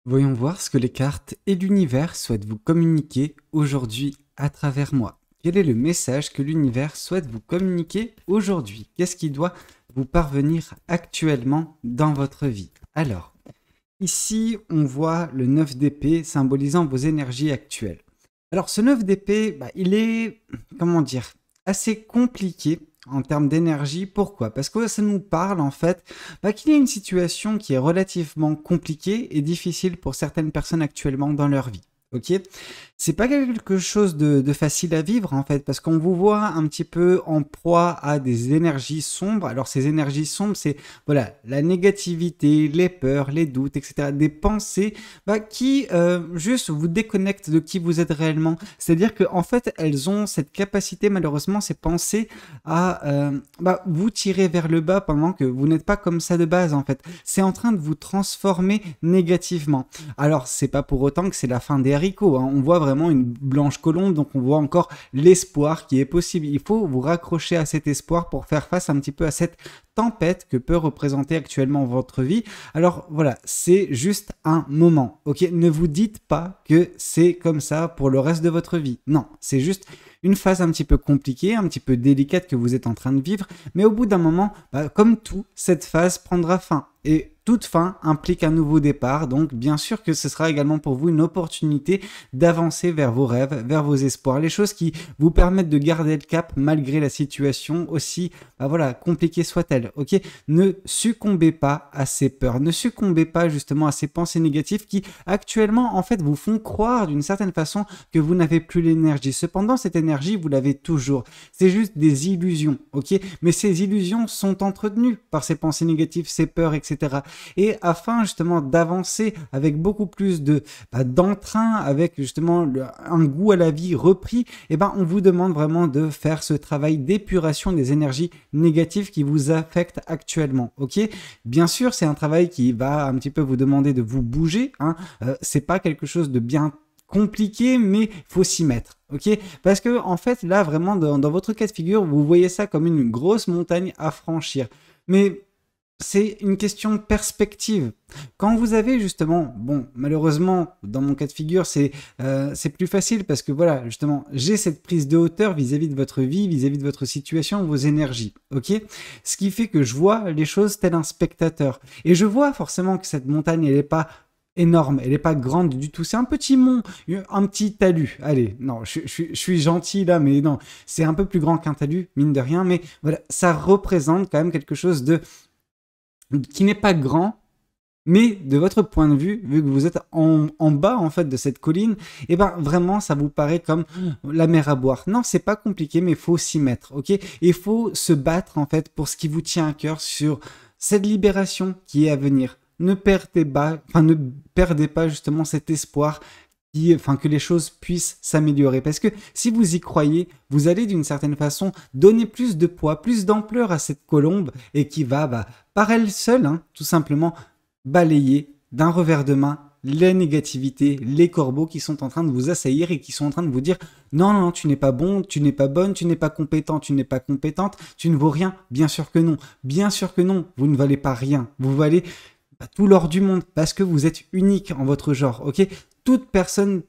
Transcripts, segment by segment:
Voyons voir ce que les cartes et l'univers souhaitent vous communiquer aujourd'hui à travers moi. Quel est le message que l'univers souhaite vous communiquer aujourd'hui? Qu'est-ce qui doit vous parvenir actuellement dans votre vie? Alors, ici, on voit le 9 d'épée symbolisant vos énergies actuelles. Alors, ce 9 d'épée, il est, comment dire, assez compliqué en termes d'énergie. Pourquoi? Parce que ça nous parle en fait qu'il y a une situation qui est relativement compliquée et difficile pour certaines personnes actuellement dans leur vie. Ok, c'est pas quelque chose de facile à vivre en fait, parce qu'on vous voit un petit peu en proie à des énergies sombres. Alors ces énergies sombres, c'est voilà la négativité, les peurs, les doutes, etc. Des pensées qui juste vous déconnectent de qui vous êtes réellement. C'est-à-dire que en fait, elles ont cette capacité, malheureusement, ces pensées à vous tirer vers le bas pendant que vous n'êtes pas comme ça de base en fait. C'est en train de vous transformer négativement. Alors c'est pas pour autant que c'est la fin des haricots, hein. On voit vraiment une blanche colombe, donc on voit encore l'espoir qui est possible. Il faut vous raccrocher à cet espoir pour faire face un petit peu à cette tempête que peut représenter actuellement votre vie. Alors voilà, c'est juste un moment, ok? Ne vous dites pas que c'est comme ça pour le reste de votre vie. Non, c'est juste une phase un petit peu compliquée, un petit peu délicate que vous êtes en train de vivre, mais au bout d'un moment, comme tout, cette phase prendra fin. Et toute fin implique un nouveau départ, donc bien sûr que ce sera également pour vous une opportunité d'avancer vers vos rêves, vers vos espoirs, les choses qui vous permettent de garder le cap malgré la situation aussi compliquée soit-elle. Ok, ne succombez pas à ces peurs, ne succombez pas justement à ces pensées négatives qui actuellement en fait vous font croire d'une certaine façon que vous n'avez plus l'énergie. Cependant, cette énergie, vous l'avez toujours. C'est juste des illusions, ok? Mais ces illusions sont entretenues par ces pensées négatives, ces peurs, etc. Et afin justement d'avancer avec beaucoup plus d'entrain, avec justement un goût à la vie repris, on vous demande vraiment de faire ce travail d'épuration des énergies négatives qui vous affectent actuellement. Ok, bien sûr, c'est un travail qui va un petit peu vous demander de vous bouger. Hein. C'est pas quelque chose de bien compliqué, mais il faut s'y mettre. Ok, parce que en fait, là, vraiment, dans votre cas de figure, vous voyez ça comme une grosse montagne à franchir. Mais c'est une question de perspective. Quand vous avez justement, malheureusement, dans mon cas de figure, c'est plus facile parce que voilà, justement, j'ai cette prise de hauteur vis-à-vis de votre vie, vis-à-vis de votre situation, vos énergies, ok? Ce qui fait que je vois les choses tel un spectateur. Et je vois forcément que cette montagne, elle n'est pas énorme, elle n'est pas grande du tout. C'est un petit mont, un petit talus. Allez, non, je suis gentil là, mais non, c'est un peu plus grand qu'un talus, mine de rien, mais voilà, ça représente quand même quelque chose qui n'est pas grand, mais de votre point de vue, vu que vous êtes en bas en fait de cette colline, vraiment ça vous paraît comme la mer à boire. Non, c'est pas compliqué, mais il faut s'y mettre, ok? Il faut se battre en fait pour ce qui vous tient à cœur sur cette libération qui est à venir. Ne perdez pas justement cet espoir que les choses puissent s'améliorer. Parce que si vous y croyez, vous allez d'une certaine façon donner plus de poids, plus d'ampleur à cette colombe et qui va, par elle seule, hein, tout simplement, balayer d'un revers de main les négativités, les corbeaux qui sont en train de vous assaillir et qui sont en train de vous dire non, non, non, tu n'es pas bon, tu n'es pas bonne, tu n'es pas compétent, tu n'es pas compétente, tu ne vaux rien. Bien sûr que non. Bien sûr que non. Vous ne valez pas rien. Vous valez tout l'or du monde parce que vous êtes unique en votre genre, ok? Toute personne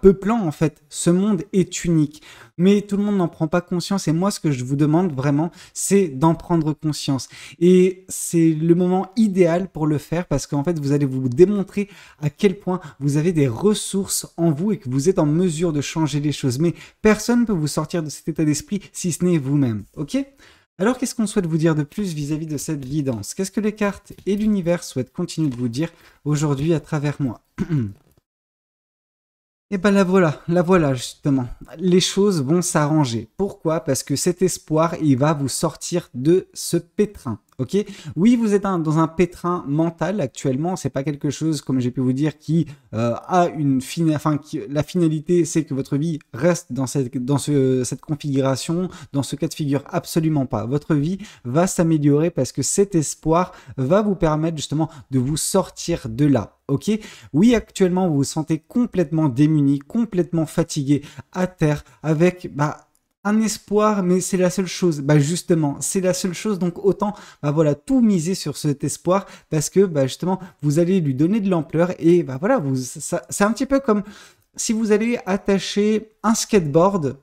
peuplant en fait ce monde est unique, mais tout le monde n'en prend pas conscience et moi ce que je vous demande vraiment c'est d'en prendre conscience et c'est le moment idéal pour le faire parce qu'en fait vous allez vous démontrer à quel point vous avez des ressources en vous et que vous êtes en mesure de changer les choses, mais personne ne peut vous sortir de cet état d'esprit si ce n'est vous-même, ok? Alors, qu'est-ce qu'on souhaite vous dire de plus vis-à-vis de cette guidance? Qu'est-ce que les cartes et l'univers souhaitent continuer de vous dire aujourd'hui à travers moi? Et la voilà justement. Les choses vont s'arranger. Pourquoi? Parce que cet espoir, il va vous sortir de ce pétrin. Ok? Oui, vous êtes dans un pétrin mental actuellement. C'est pas quelque chose, comme j'ai pu vous dire, qui a une la finalité, c'est que votre vie reste dans cette configuration, dans ce cas de figure. Absolument pas. Votre vie va s'améliorer parce que cet espoir va vous permettre justement de vous sortir de là. Ok? Oui, actuellement, vous vous sentez complètement démuni, complètement fatigué, à terre, avec un espoir, mais c'est la seule chose. Bah justement, c'est la seule chose, donc autant bah voilà, tout miser sur cet espoir parce que bah justement, vous allez lui donner de l'ampleur et bah voilà, c'est un petit peu comme si vous allez attacher un skateboard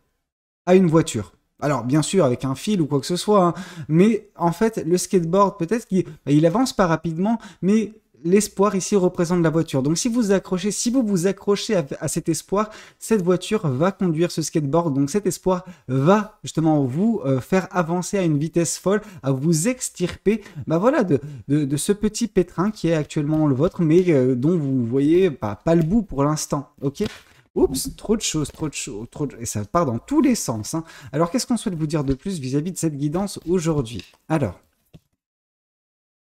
à une voiture. Alors, bien sûr, avec un fil ou quoi que ce soit, hein, mais en fait, le skateboard, peut-être qu'il avance pas rapidement, mais l'espoir ici représente la voiture. Donc, si vous vous accrochez à cet espoir, cette voiture va conduire ce skateboard. Donc, cet espoir va justement vous faire avancer à une vitesse folle, à vous extirper, bah voilà, de ce petit pétrin qui est actuellement le vôtre, mais dont vous voyez pas le bout pour l'instant. Ok? Oups, trop de choses, et ça part dans tous les sens, hein. Alors, qu'est-ce qu'on souhaite vous dire de plus vis-à-vis de cette guidance aujourd'hui? Alors,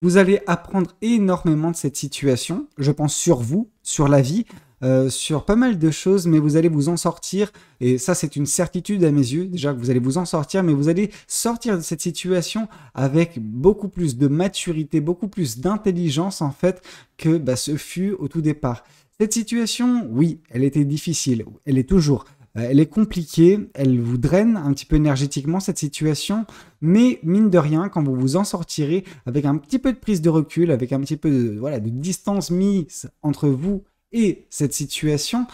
vous allez apprendre énormément de cette situation, je pense sur vous, sur la vie, sur pas mal de choses, mais vous allez vous en sortir, et ça c'est une certitude à mes yeux, déjà que vous allez vous en sortir, mais vous allez sortir de cette situation avec beaucoup plus de maturité, beaucoup plus d'intelligence en fait que ce fut au tout départ. Cette situation, oui, elle était difficile, elle est toujours. Elle est compliquée, elle vous draine un petit peu énergétiquement cette situation, mais mine de rien, quand vous vous en sortirez avec un petit peu de prise de recul, avec un petit peu de distance mise entre vous et cette situation,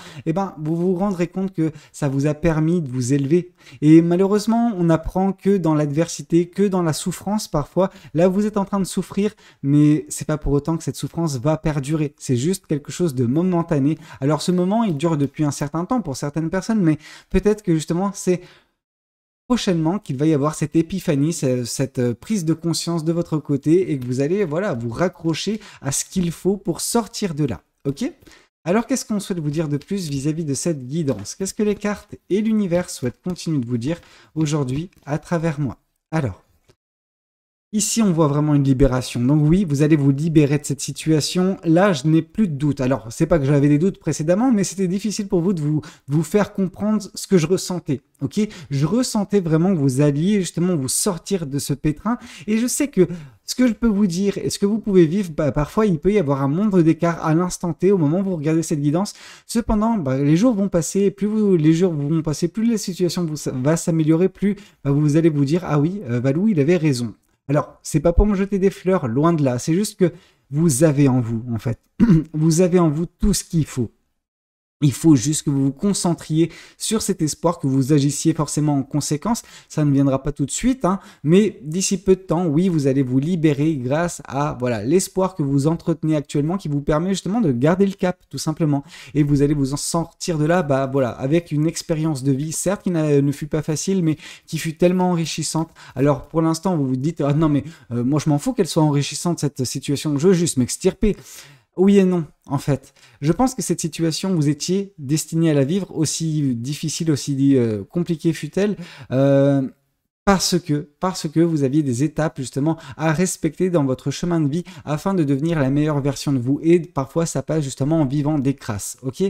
vous vous rendrez compte que ça vous a permis de vous élever. Et malheureusement, on n'apprend que dans l'adversité, que dans la souffrance parfois. Là, vous êtes en train de souffrir, mais c'est pas pour autant que cette souffrance va perdurer. C'est juste quelque chose de momentané. Alors ce moment, il dure depuis un certain temps pour certaines personnes, mais peut-être que justement, c'est prochainement qu'il va y avoir cette épiphanie, cette prise de conscience de votre côté et que vous allez vous raccrocher à ce qu'il faut pour sortir de là. Ok ? Alors, qu'est-ce qu'on souhaite vous dire de plus vis-à-vis de cette guidance? Qu'est-ce que les cartes et l'univers souhaitent continuer de vous dire aujourd'hui à travers moi? Alors, ici, on voit vraiment une libération. Donc oui, vous allez vous libérer de cette situation. Là, je n'ai plus de doute. Alors, c'est pas que j'avais des doutes précédemment, mais c'était difficile pour vous de vous faire comprendre ce que je ressentais. Ok? Je ressentais vraiment que vous alliez justement vous sortir de ce pétrin. Et je sais que ce que je peux vous dire et ce que vous pouvez vivre, parfois il peut y avoir un monde d'écart à l'instant T au moment où vous regardez cette guidance. Cependant, les jours vont passer, plus les jours vont passer, plus la situation va s'améliorer, plus vous allez vous dire « Ah oui, Valou, il avait raison ». Alors, c'est pas pour me jeter des fleurs, loin de là. C'est juste que vous avez en vous, en fait. Vous avez en vous tout ce qu'il faut. Il faut juste que vous vous concentriez sur cet espoir, que vous agissiez forcément en conséquence. Ça ne viendra pas tout de suite, hein, mais d'ici peu de temps, oui, vous allez vous libérer grâce à l'espoir que vous entretenez actuellement qui vous permet justement de garder le cap, tout simplement. Et vous allez vous en sortir de là, avec une expérience de vie, certes qui ne fut pas facile, mais qui fut tellement enrichissante. Alors pour l'instant, vous vous dites, ah non mais moi je m'en fous qu'elle soit enrichissante cette situation, je veux juste m'extirper. Oui et non, en fait. Je pense que cette situation, vous étiez destiné à la vivre, aussi difficile, aussi compliquée fut-elle, parce que vous aviez des étapes justement à respecter dans votre chemin de vie afin de devenir la meilleure version de vous. Et parfois, ça passe justement en vivant des crasses, ok?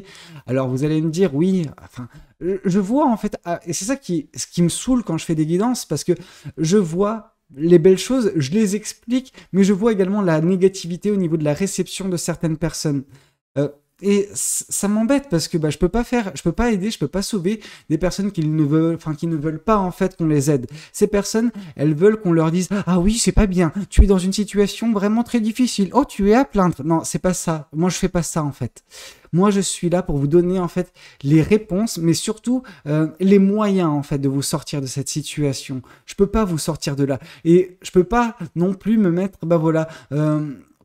Alors, vous allez me dire, oui, enfin, je vois en fait, et c'est ça ce qui me saoule quand je fais des guidances, parce que je vois les belles choses, je les explique, mais je vois également la négativité au niveau de la réception de certaines personnes. Et ça m'embête parce que je peux pas aider, je peux pas sauver des personnes qui ne veulent pas en fait qu'on les aide. Ces personnes, elles veulent qu'on leur dise ah oui c'est pas bien, tu es dans une situation vraiment très difficile, oh tu es à plaindre. Non c'est pas ça, moi je fais pas ça en fait. Moi je suis là pour vous donner en fait les réponses, mais surtout les moyens en fait de vous sortir de cette situation. Je peux pas vous sortir de là et je peux pas non plus me mettre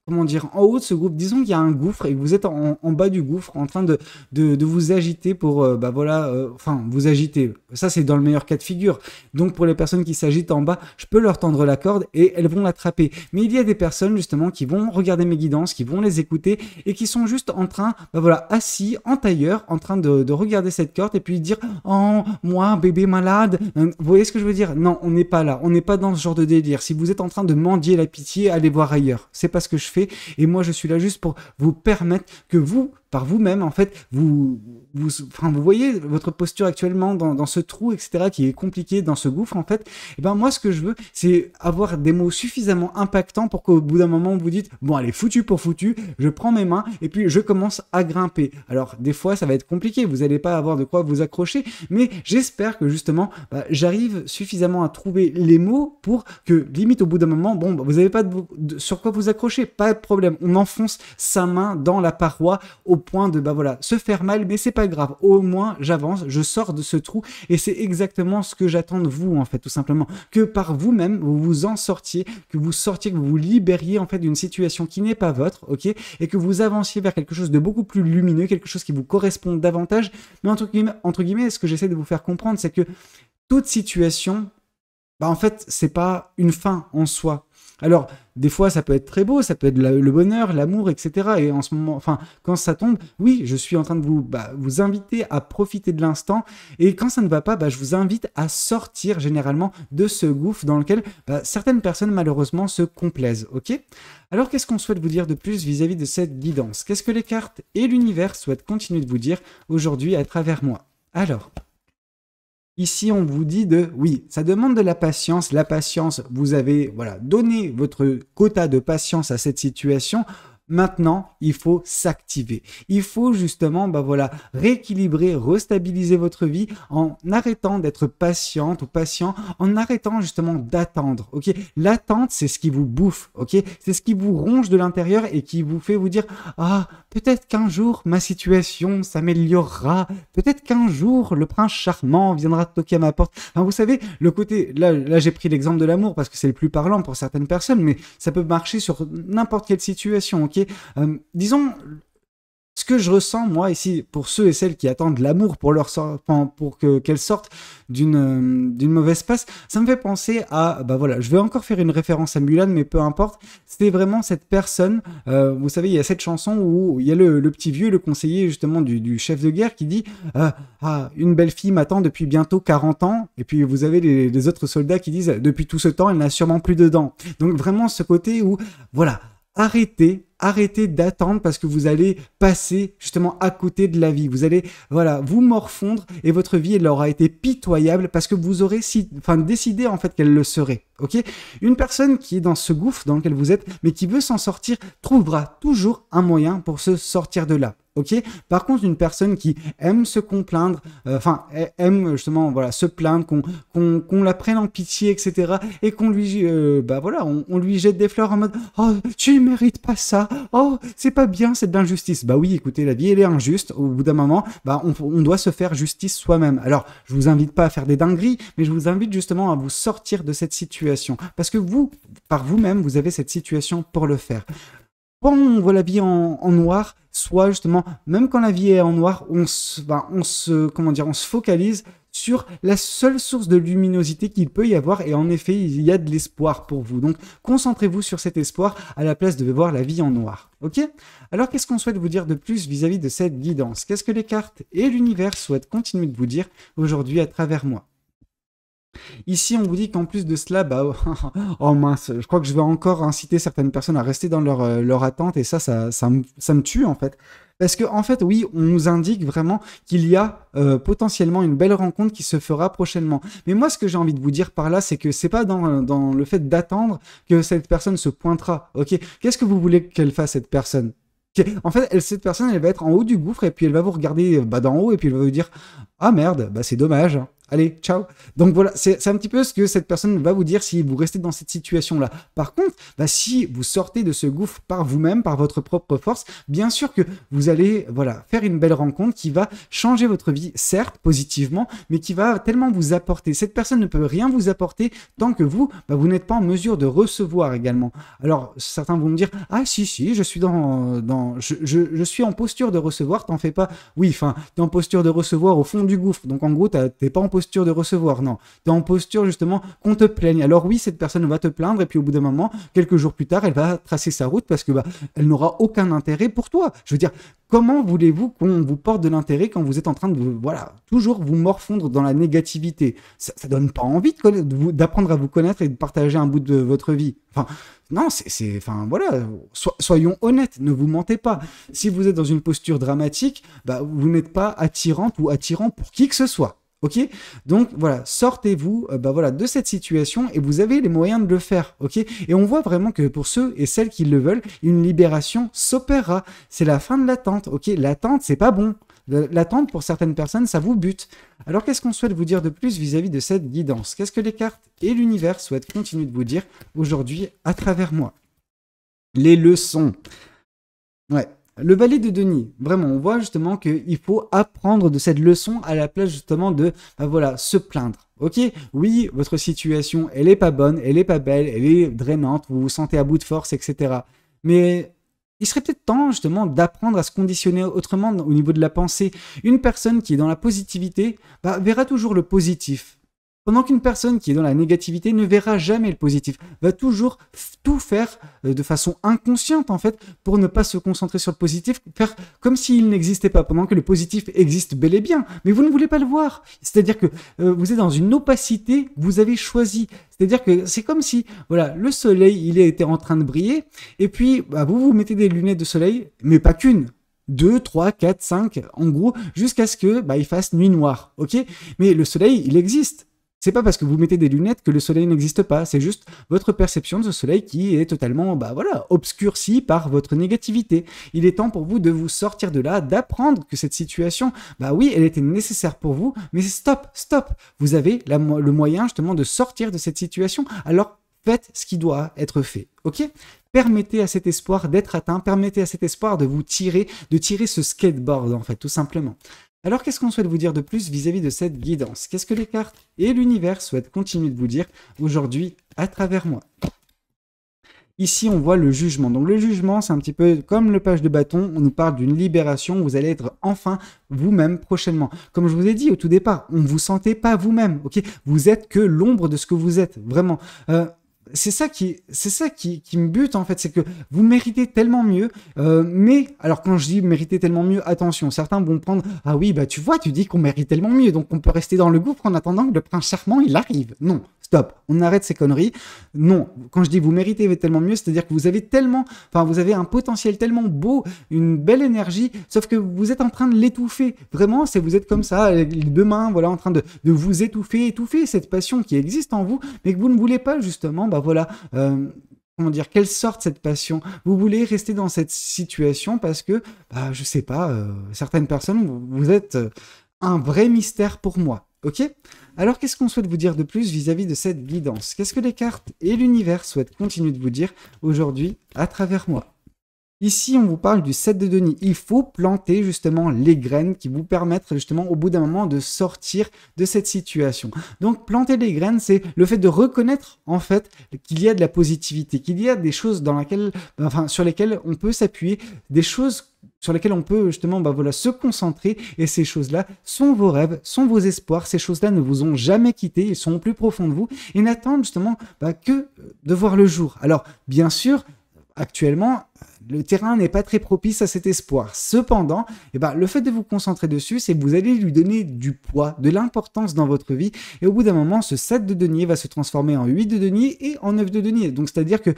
comment dire, en haut de ce groupe. Disons qu'il y a un gouffre et que vous êtes en bas du gouffre en train de vous agiter pour, vous agiter. Ça, c'est dans le meilleur cas de figure. Donc, pour les personnes qui s'agitent en bas, je peux leur tendre la corde et elles vont l'attraper. Mais il y a des personnes, justement, qui vont regarder mes guidances, qui vont les écouter et qui sont juste en train, assis en tailleur, en train de regarder cette corde et puis dire « Oh, moi, bébé malade ». Vous voyez ce que je veux dire? Non, on n'est pas là. On n'est pas dans ce genre de délire. Si vous êtes en train de mendier la pitié, allez voir ailleurs. C'est pas ce que je fais. Et moi, je suis là juste pour vous permettre que vous par vous-même, en fait, enfin, vous voyez votre posture actuellement dans ce trou, etc., qui est compliqué, dans ce gouffre, en fait, et ben moi, ce que je veux, c'est avoir des mots suffisamment impactants pour qu'au bout d'un moment, vous dites, bon, allez, foutu pour foutu, je prends mes mains, et puis je commence à grimper. Alors, des fois, ça va être compliqué, vous n'allez pas avoir de quoi vous accrocher, mais j'espère que justement, j'arrive suffisamment à trouver les mots pour que, limite, au bout d'un moment, bon, vous n'avez pas sur quoi vous accrocher, pas de problème, on enfonce sa main dans la paroi au point de, voilà, se faire mal, mais c'est pas grave, au moins j'avance, je sors de ce trou, et c'est exactement ce que j'attends de vous, en fait, tout simplement, que par vous-même, vous vous en sortiez, que vous vous libériez, en fait, d'une situation qui n'est pas votre, ok, et que vous avanciez vers quelque chose de beaucoup plus lumineux, quelque chose qui vous correspond davantage, mais entre guillemets, ce que j'essaie de vous faire comprendre, c'est que toute situation, en fait, c'est pas une fin en soi. Alors, des fois, ça peut être très beau, ça peut être le bonheur, l'amour, etc. Et en ce moment, enfin, quand ça tombe, oui, je suis en train de vous inviter à profiter de l'instant. Et quand ça ne va pas, je vous invite à sortir généralement de ce gouffre dans lequel certaines personnes, malheureusement, se complaisent. Ok ? Alors, qu'est-ce qu'on souhaite vous dire de plus vis-à-vis de cette guidance ? Qu'est-ce que les cartes et l'univers souhaitent continuer de vous dire aujourd'hui à travers moi ? Alors, ici, on vous dit oui, ça demande de la patience. La patience, vous avez donné votre quota de patience à cette situation. Maintenant, il faut s'activer. Il faut justement rééquilibrer, restabiliser votre vie en arrêtant d'être patiente ou patient, en arrêtant justement d'attendre. Ok, l'attente, c'est ce qui vous bouffe. Ok, c'est ce qui vous ronge de l'intérieur et qui vous fait vous dire peut-être qu'un jour ma situation s'améliorera. Peut-être qu'un jour le prince charmant viendra toquer à ma porte. Enfin, vous savez, le côté là j'ai pris l'exemple de l'amour parce que c'est le plus parlant pour certaines personnes, mais ça peut marcher sur n'importe quelle situation. Ok. Disons, ce que je ressens, moi, ici, pour ceux et celles qui attendent l'amour pour qu'elle sorte d'une mauvaise passe, ça me fait penser à, je vais encore faire une référence à Mulan, mais peu importe, c'était vraiment cette personne, vous savez, il y a cette chanson où il y a le petit vieux, le conseiller, justement, du chef de guerre qui dit une belle fille m'attend depuis bientôt 40 ans, et puis vous avez les autres soldats qui disent, depuis tout ce temps, elle n'a sûrement plus de dents. Donc vraiment, ce côté où, Arrêtez d'attendre parce que vous allez passer justement à côté de la vie. Vous allez vous morfondre et votre vie elle aura été pitoyable parce que vous aurez décidé en fait qu'elle le serait. Ok ? Une personne qui est dans ce gouffre dans lequel vous êtes mais qui veut s'en sortir trouvera toujours un moyen pour se sortir de là. Ok ? Par contre, une personne qui aime se complaindre, aime justement se plaindre, qu'on la prenne en pitié, etc. et qu'on lui, on lui jette des fleurs en mode oh tu mérites pas ça, oh c'est pas bien, c'est de l'injustice. Oui, écoutez, la vie elle est injuste. Au bout d'un moment, on doit se faire justice soi-même. Alors, je vous invite pas à faire des dingueries, mais je vous invite justement à vous sortir de cette situation parce que vous, par vous-même, vous avez cette situation pour le faire. Quand on voit la vie en noir, soit justement, même quand la vie est en noir, on se focalise sur la seule source de luminosité qu'il peut y avoir et en effet, il y a de l'espoir pour vous. Donc, concentrez-vous sur cet espoir à la place de voir la vie en noir. Ok ? Alors, qu'est-ce qu'on souhaite vous dire de plus vis-à-vis de cette guidance ? Qu'est-ce que les cartes et l'univers souhaitent continuer de vous dire aujourd'hui à travers moi ? Ici, on vous dit qu'en plus de cela, oh mince, je crois que je vais encore inciter certaines personnes à rester dans leur attente et ça me tue en fait. Parce que en fait, oui, on nous indique vraiment qu'il y a potentiellement une belle rencontre qui se fera prochainement. Mais moi, ce que j'ai envie de vous dire par là, c'est que c'est pas dans le fait d'attendre que cette personne se pointera. Ok ? Qu'est-ce que vous voulez qu'elle fasse cette personne ? En fait, cette personne, elle va être en haut du gouffre et puis elle va vous regarder d'en haut et puis elle va vous dire « Ah merde, c'est dommage. Hein. Allez, ciao !» Donc voilà, c'est un petit peu ce que cette personne va vous dire si vous restez dans cette situation-là. Par contre, si vous sortez de ce gouffre par vous-même, par votre propre force, bien sûr que vous allez faire une belle rencontre qui va changer votre vie, certes, positivement, mais qui va tellement vous apporter. Cette personne ne peut rien vous apporter tant que vous n'êtes pas en mesure de recevoir également. Alors, certains vont me dire « Ah si, je suis je suis en posture de recevoir, t'en fais pas. » Oui, t'es en posture de recevoir au fond du gouffre. Donc en gros, t'es pas en posture posture de recevoir, non. Tu es en posture justement qu'on te plaigne. Alors oui, cette personne va te plaindre et puis au bout d'un moment, quelques jours plus tard, elle va tracer sa route parce que elle n'aura aucun intérêt pour toi. Je veux dire, comment voulez-vous qu'on vous porte de l'intérêt quand vous êtes en train de, toujours vous morfondre dans la négativité? Ça donne pas envie d'apprendre à vous connaître et de partager un bout de votre vie. Enfin, non, soyons honnêtes, ne vous mentez pas. Si vous êtes dans une posture dramatique, vous n'êtes pas attirante ou attirant pour qui que ce soit. Ok, donc voilà, sortez-vous de cette situation et vous avez les moyens de le faire. Ok, et on voit vraiment que pour ceux et celles qui le veulent, une libération s'opérera. C'est la fin de l'attente. Ok, l'attente, c'est pas bon. L'attente, pour certaines personnes, ça vous bute. Alors, qu'est-ce qu'on souhaite vous dire de plus vis-à-vis de cette guidance? Qu'est-ce que les cartes et l'univers souhaitent continuer de vous dire aujourd'hui à travers moi? Les leçons. Ouais. Le valet de denier, vraiment, on voit justement qu'il faut apprendre de cette leçon à la place justement de, se plaindre. Ok, oui, votre situation, elle est pas bonne, elle est pas belle, elle est drainante, vous vous sentez à bout de force, etc. Mais il serait peut-être temps justement d'apprendre à se conditionner autrement au niveau de la pensée. Une personne qui est dans la positivité verra toujours le positif. Pendant qu'une personne qui est dans la négativité ne verra jamais le positif, va toujours tout faire de façon inconsciente en fait pour ne pas se concentrer sur le positif, faire comme s'il n'existait pas, pendant que le positif existe bel et bien, mais vous ne voulez pas le voir. C'est-à-dire que vous êtes dans une opacité, vous avez choisi. C'est-à-dire que c'est comme si, le soleil, il était en train de briller, et puis vous mettez des lunettes de soleil, mais pas qu'une. 2, 3, 4, 5, en gros, jusqu'à ce que il fasse nuit noire, ok? Mais le soleil, il existe. C'est pas parce que vous mettez des lunettes que le soleil n'existe pas, c'est juste votre perception de ce soleil qui est totalement, obscurcie par votre négativité. Il est temps pour vous de vous sortir de là, d'apprendre que cette situation, oui, elle était nécessaire pour vous, mais stop. Vous avez le moyen justement de sortir de cette situation, alors faites ce qui doit être fait, ok? Permettez à cet espoir d'être atteint, permettez à cet espoir de tirer ce skateboard en fait, tout simplement. Alors, qu'est-ce qu'on souhaite vous dire de plus vis-à-vis de cette guidance? Qu'est-ce que les cartes et l'univers souhaitent continuer de vous dire aujourd'hui à travers moi? Ici, on voit le jugement. Donc, le jugement, c'est un petit peu comme le page de bâton. On nous parle d'une libération. Vous allez être enfin vous-même prochainement. Comme je vous ai dit au tout départ, on ne vous sentez pas vous-même. Ok, vous êtes que l'ombre de ce que vous êtes. Vraiment. C'est ça qui me bute en fait, c'est que vous méritez tellement mieux, mais alors quand je dis mériter tellement mieux, attention, certains vont prendre ah oui tu vois, tu dis qu'on mérite tellement mieux, donc on peut rester dans le gouffre en attendant que le prince charmant il arrive. Non, stop, on arrête ces conneries. Non, quand je dis vous méritez tellement mieux, c'est-à-dire que vous avez vous avez un potentiel tellement beau, une belle énergie, sauf que vous êtes en train de l'étouffer. Vraiment, vous êtes comme ça, les deux mains, en train de vous étouffer cette passion qui existe en vous, mais que vous ne voulez pas justement, qu'elle sorte cette passion. Vous voulez rester dans cette situation parce que, je sais pas, certaines personnes, vous êtes un vrai mystère pour moi. Ok? Alors, qu'est-ce qu'on souhaite vous dire de plus vis-à-vis de cette guidance? Qu'est-ce que les cartes et l'univers souhaitent continuer de vous dire aujourd'hui à travers moi? Ici, on vous parle du 7 de denier. Il faut planter justement les graines qui vous permettent justement au bout d'un moment de sortir de cette situation. Donc, planter les graines, c'est le fait de reconnaître en fait qu'il y a de la positivité, qu'il y a des choses sur lesquelles on peut s'appuyer, des choses sur lesquelles on peut justement se concentrer, et ces choses-là sont vos rêves, sont vos espoirs. Ces choses-là ne vous ont jamais quitté, ils sont au plus profond de vous et n'attendent justement que de voir le jour. Alors, bien sûr, actuellement, le terrain n'est pas très propice à cet espoir. Cependant, le fait de vous concentrer dessus, c'est que vous allez lui donner du poids, de l'importance dans votre vie. Et au bout d'un moment, ce 7 de denier va se transformer en 8 de denier et en 9 de denier. Donc, c'est-à-dire que,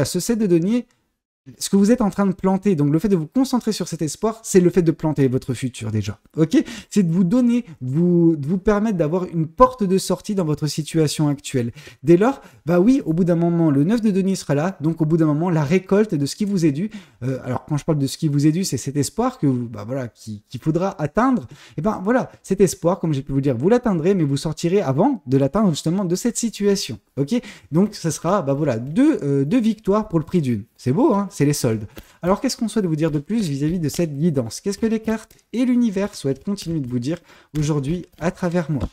ce 7 de denier, ce que vous êtes en train de planter, donc le fait de vous concentrer sur cet espoir, c'est le fait de planter votre futur déjà, ok? C'est de vous donner, de vous permettre d'avoir une porte de sortie dans votre situation actuelle. Dès lors, oui, au bout d'un moment, le 9 de denier sera là, donc au bout d'un moment, la récolte de ce qui vous est dû, alors quand je parle de ce qui vous est dû, c'est cet espoir que qu'il faudra atteindre, cet espoir, comme j'ai pu vous dire, vous l'atteindrez, mais vous sortirez avant de l'atteindre justement de cette situation, ok? Donc, ce sera, deux victoires pour le prix d'une. C'est beau, hein? C'est les soldes. Alors, qu'est-ce qu'on souhaite vous dire de plus vis-à-vis de cette guidance? Qu'est-ce que les cartes et l'univers souhaitent continuer de vous dire aujourd'hui à travers moi?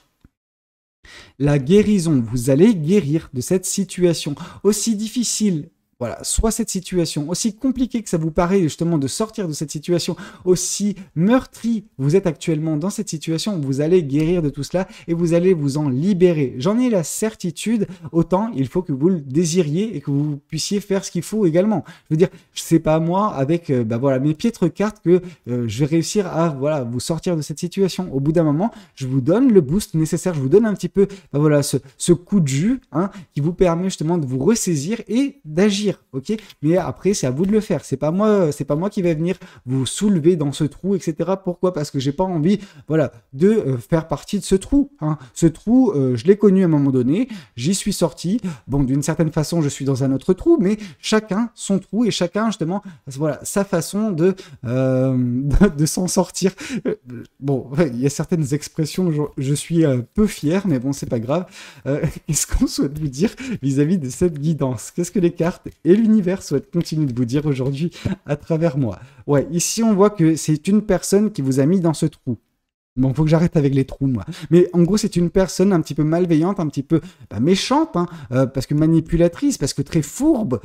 La guérison. Vous allez guérir de cette situation aussi difficile voilà, soit cette situation, aussi compliquée que ça vous paraît justement de sortir de cette situation, aussi meurtrie vous êtes actuellement dans cette situation, vous allez guérir de tout cela et vous allez vous en libérer. J'en ai la certitude, autant il faut que vous le désiriez et que vous puissiez faire ce qu'il faut également. Je veux dire, c'est pas moi avec voilà, mes piètres cartes que je vais réussir à voilà, vous sortir de cette situation. Au bout d'un moment, je vous donne le boost nécessaire, je vous donne un petit peu voilà, ce coup de jus hein, qui vous permet justement de vous ressaisir et d'agir. Ok, mais après c'est à vous de le faire. C'est pas moi qui va venir vous soulever dans ce trou, etc. Pourquoi? Parce que j'ai pas envie, voilà, de faire partie de ce trou. Hein. Ce trou, je l'ai connu à un moment donné, j'y suis sorti. Bon, d'une certaine façon, je suis dans un autre trou, mais chacun son trou et chacun justement, voilà, sa façon de s'en sortir. Bon, il y a certaines expressions, je suis peu fier, mais bon, c'est pas grave. Qu'est-ce qu'on souhaite vous dire vis-à-vis de cette guidance? Qu'est-ce que les cartes et l'univers souhaitent continuer de vous dire aujourd'hui à travers moi? Ouais, ici on voit que c'est une personne qui vous a mis dans ce trou. Bon, faut que j'arrête avec les trous, moi. Mais en gros, c'est une personne un petit peu malveillante, un petit peu méchante, hein, parce que manipulatrice, parce que très fourbe,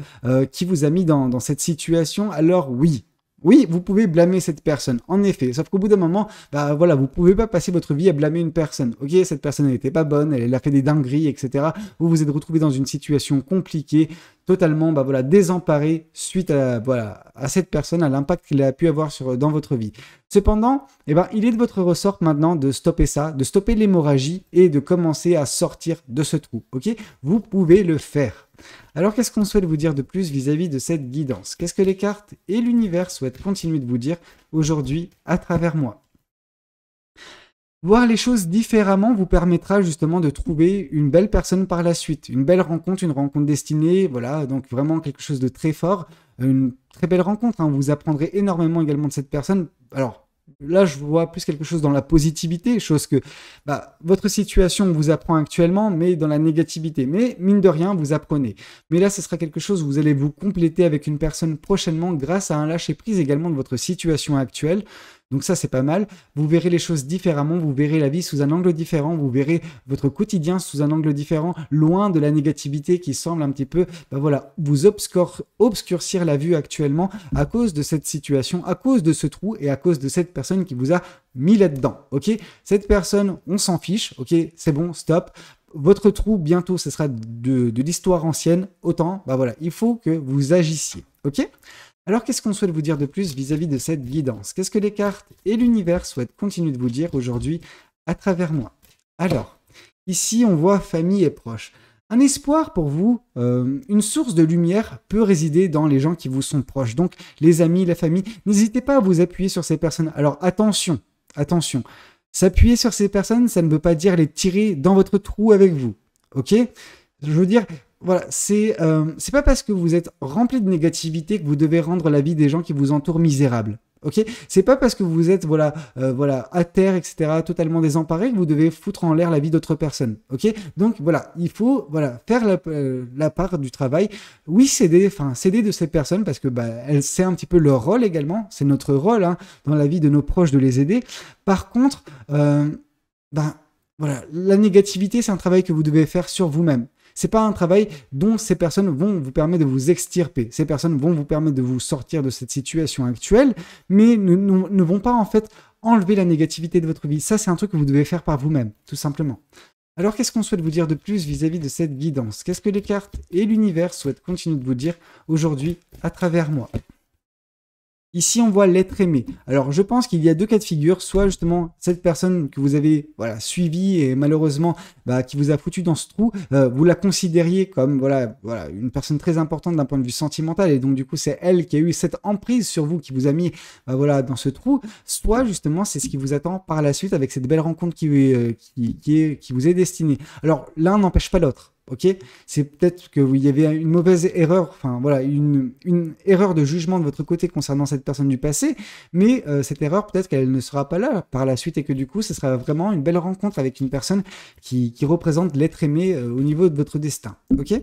qui vous a mis dans cette situation. Alors oui. Oui, vous pouvez blâmer cette personne, en effet. Sauf qu'au bout d'un moment, voilà, vous pouvez pas passer votre vie à blâmer une personne. Ok, cette personne n'était pas bonne, elle a fait des dingueries, etc. Vous vous êtes retrouvé dans une situation compliquée, totalement, voilà, désemparé suite à, voilà, à cette personne, à l'impact qu'elle a pu avoir dans votre vie. Cependant, il est de votre ressort maintenant de stopper ça, de stopper l'hémorragie et de commencer à sortir de ce trou. Ok, vous pouvez le faire. Alors, qu'est-ce qu'on souhaite vous dire de plus vis-à-vis de cette guidance? Qu'est-ce que les cartes et l'univers souhaitent continuer de vous dire aujourd'hui à travers moi? Voir les choses différemment vous permettra justement de trouver une belle personne par la suite, une belle rencontre, une rencontre destinée, voilà, donc vraiment quelque chose de très fort, une très belle rencontre, hein. Vous apprendrez énormément également de cette personne. Alors, là, je vois plus quelque chose dans la positivité, chose que votre situation vous apprend actuellement, mais dans la négativité. Mais mine de rien, vous apprenez. Mais là, ce sera quelque chose où vous allez vous compléter avec une personne prochainement grâce à un lâcher-prise également de votre situation actuelle. Donc ça, c'est pas mal. Vous verrez les choses différemment, vous verrez la vie sous un angle différent, vous verrez votre quotidien sous un angle différent, loin de la négativité qui semble un petit peu voilà, vous obscurcir la vue actuellement à cause de cette situation, à cause de ce trou et à cause de cette personne qui vous a mis là-dedans. Ok, cette personne, on s'en fiche. Ok, c'est bon, stop. Votre trou, bientôt, ce sera de l'histoire ancienne. Autant, voilà, il faut que vous agissiez. Ok ? Alors, qu'est-ce qu'on souhaite vous dire de plus vis-à-vis de cette guidance? Qu'est-ce que les cartes et l'univers souhaitent continuer de vous dire aujourd'hui à travers moi? Alors, ici, on voit famille et proches. Un espoir pour vous, une source de lumière peut résider dans les gens qui vous sont proches. Donc, les amis, la famille, n'hésitez pas à vous appuyer sur ces personnes. Alors, attention, s'appuyer sur ces personnes, ça ne veut pas dire les tirer dans votre trou avec vous. Ok? Je veux dire... Voilà, c'est pas parce que vous êtes rempli de négativité que vous devez rendre la vie des gens qui vous entourent misérable. Ok, c'est pas parce que vous êtes voilà à terre, etc., totalement désemparé que vous devez foutre en l'air la vie d'autres personnes. Ok, donc voilà, il faut faire la part du travail. Oui, céder de ces personnes parce que c'est un petit peu leur rôle également. C'est notre rôle hein, dans la vie de nos proches de les aider. Par contre, voilà, la négativité, c'est un travail que vous devez faire sur vous-même. C'est pas un travail dont ces personnes vont vous permettre de vous extirper. Ces personnes vont vous permettre de vous sortir de cette situation actuelle, mais ne vont pas en fait enlever la négativité de votre vie. Ça, c'est un truc que vous devez faire par vous-même, tout simplement. Alors, qu'est-ce qu'on souhaite vous dire de plus vis-à-vis de cette guidance? Qu'est-ce que les cartes et l'univers souhaitent continuer de vous dire aujourd'hui à travers moi? Ici, on voit l'être aimé. Alors, je pense qu'il y a deux cas de figure. Soit, justement, cette personne que vous avez suivie et malheureusement, qui vous a foutu dans ce trou, vous la considériez comme voilà, une personne très importante d'un point de vue sentimental. Et donc, du coup, c'est elle qui a eu cette emprise sur vous, qui vous a mis dans ce trou. Soit, justement, c'est ce qui vous attend par la suite avec cette belle rencontre qui vous est destinée. Alors, l'un n'empêche pas l'autre. Ok, c'est peut-être qu'il y avait une mauvaise erreur, une erreur de jugement de votre côté concernant cette personne du passé, mais cette erreur, peut-être qu'elle ne sera pas là par la suite et que du coup, ce sera vraiment une belle rencontre avec une personne qui représente l'être aimé au niveau de votre destin. Ok,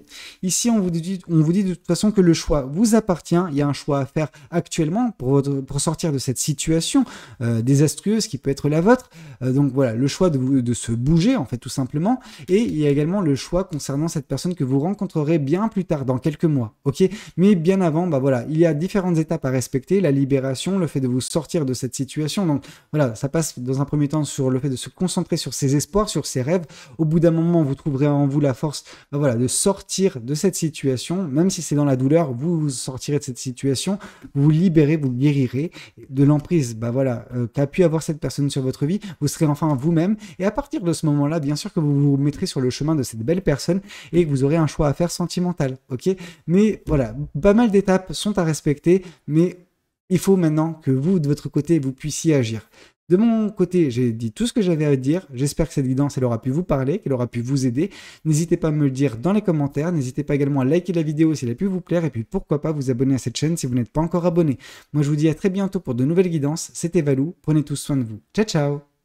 ici, on vous dit de toute façon que le choix vous appartient. Il y a un choix à faire actuellement pour sortir de cette situation désastreuse qui peut être la vôtre. Donc voilà, le choix de se bouger, en fait, tout simplement. Et il y a également le choix concernant concernant cette personne que vous rencontrerez bien plus tard, dans quelques mois, ok? Mais bien avant, bah voilà, il y a différentes étapes à respecter, la libération, le fait de vous sortir de cette situation. Donc voilà, ça passe dans un premier temps sur le fait de se concentrer sur ses espoirs, sur ses rêves. Au bout d'un moment, vous trouverez en vous la force, bah voilà, de sortir de cette situation, même si c'est dans la douleur, vous vous sortirez de cette situation, vous vous libérez, vous guérirez de l'emprise, bah voilà, qu'a pu avoir cette personne sur votre vie. Vous serez enfin vous-même, et à partir de ce moment-là, bien sûr que vous vous mettrez sur le chemin de cette belle personne et que vous aurez un choix à faire sentimental, ok? Mais voilà, pas mal d'étapes sont à respecter, mais il faut maintenant que vous, de votre côté, vous puissiez agir. De mon côté, j'ai dit tout ce que j'avais à dire. J'espère que cette guidance, elle aura pu vous parler, qu'elle aura pu vous aider. N'hésitez pas à me le dire dans les commentaires. N'hésitez pas également à liker la vidéo si elle a pu vous plaire. Et puis pourquoi pas vous abonner à cette chaîne si vous n'êtes pas encore abonné. Moi, je vous dis à très bientôt pour de nouvelles guidances. C'était Valou. Prenez tous soin de vous. Ciao, ciao!